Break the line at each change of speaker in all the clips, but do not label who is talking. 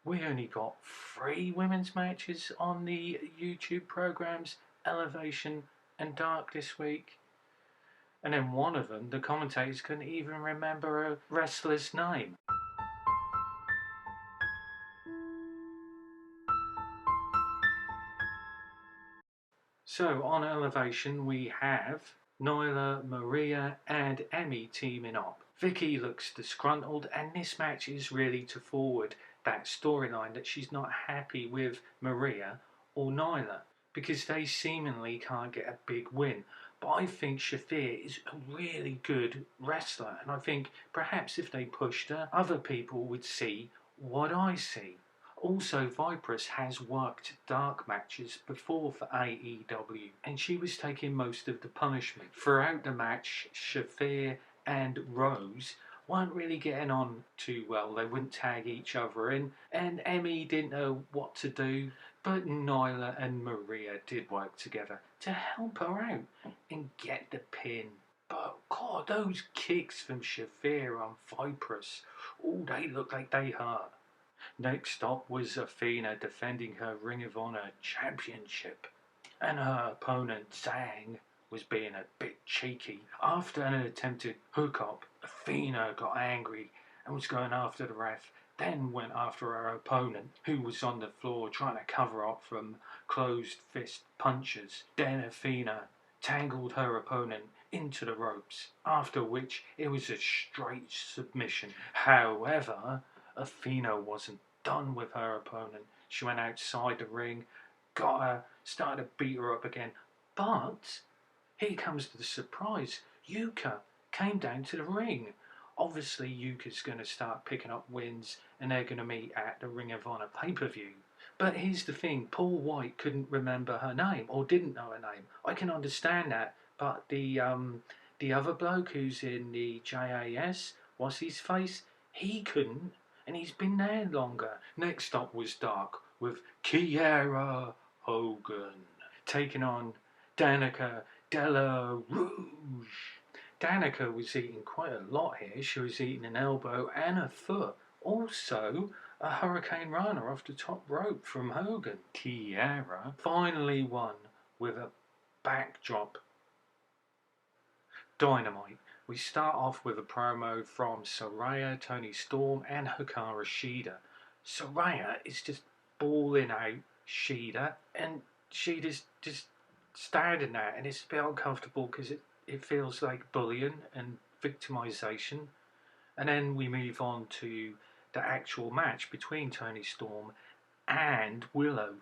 We only got 3 women's matches on the YouTube programs, Elevation and Dark this week. And then one of them, the commentators couldn't even remember a wrestler's name. So on Elevation we have Nyla, Maria and Emmy teaming up. Vicky looks disgruntled, and this match is really to forward that storyline that she's not happy with Maria or Nyla because they seemingly can't get a big win. But I think Shafir is a really good wrestler, and I think perhaps if they pushed her, other people would see what I see. Also, Vipress has worked dark matches before for AEW, and she was taking most of the punishment. Throughout the match, Shafir and Rose weren't really getting on too well. They wouldn't tag each other in, and Emmy didn't know what to do, but Nyla and Maria did work together to help her out and get the pin. But God, those kicks from Shafir on Vipress, oh, they look like they hurt. Next up was Athena defending her Ring of Honor championship, and her opponent Zhang was being a bit cheeky. After an attempted hookup, Athena got angry and was going after the ref, then went after her opponent, who was on the floor trying to cover up from closed fist punches. Then Athena tangled her opponent into the ropes, after which it was a straight submission. However, Athena wasn't done with her opponent. She went outside the ring, got her, started to beat her up again. But here comes the surprise. Yuka came down to the ring. Obviously, Yuka's going to start picking up wins and they're going to meet at the Ring of Honor pay-per-view. But here's the thing, Paul White couldn't remember her name, or didn't know her name. I can understand that, but the other bloke who's in the JAS, what's his face? He couldn't, and he's been there longer. Next up was Dark, with Kiera Hogan taking on Danica Della Rouge. Danica was eating quite a lot here. She was eating an elbow and a foot. Also, a Hurricane Rana off the top rope from Hogan. Kiera finally won with a backdrop dynamite. We start off with a promo from Saraya, Toni Storm and Hikaru Shida. Saraya is just bawling out Shida, and Shida's just standing there, and it's a bit uncomfortable because it feels like bullying and victimization. And then we move on to the actual match between Toni Storm and Willow.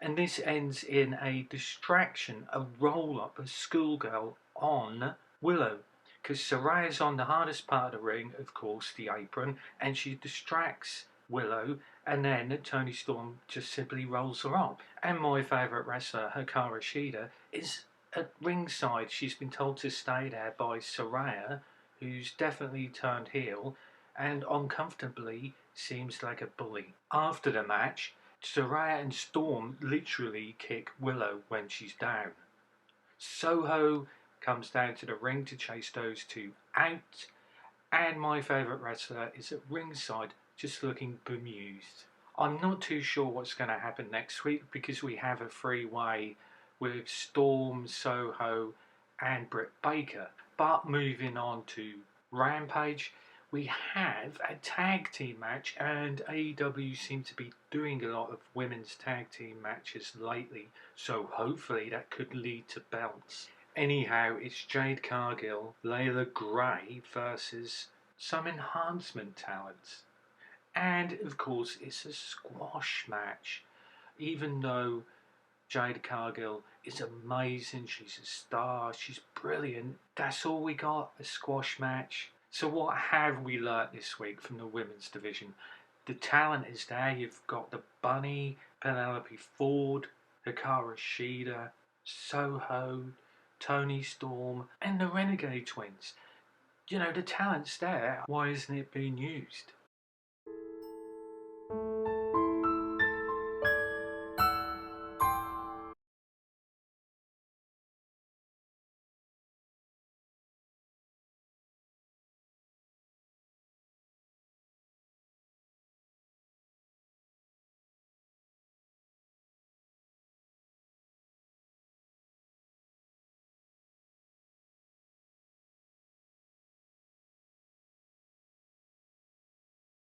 And this ends in a distraction, a roll-up, a schoolgirl on Willow. Because Saraya's on the hardest part of the ring, of course, the apron, and she distracts Willow, and then Toni Storm just simply rolls her up. And my favourite wrestler, Hikaru Shida, is at ringside. She's been told to stay there by Saraya, who's definitely turned heel, and uncomfortably seems like a bully. After the match, Saraya and Storm literally kick Willow when she's down. Soho comes down to the ring to chase those two out, and my favourite wrestler is at ringside just looking bemused. I'm not too sure what's going to happen next week because we have a three-way with Storm, Soho and Britt Baker. But moving on to Rampage, we have a tag team match, and AEW seem to be doing a lot of women's tag team matches lately, so hopefully that could lead to belts. Anyhow, it's Jade Cargill, Layla Gray versus some enhancement talents. And of course, it's a squash match. Even though Jade Cargill is amazing, she's a star, she's brilliant, that's all we got, a squash match. So what have we learnt this week from the women's division? The talent is there. You've got the Bunny, Penelope Ford, Hikaru Shida, Soho, Toni Storm and the Renegade Twins. You know, the talent's there. Why isn't it being used?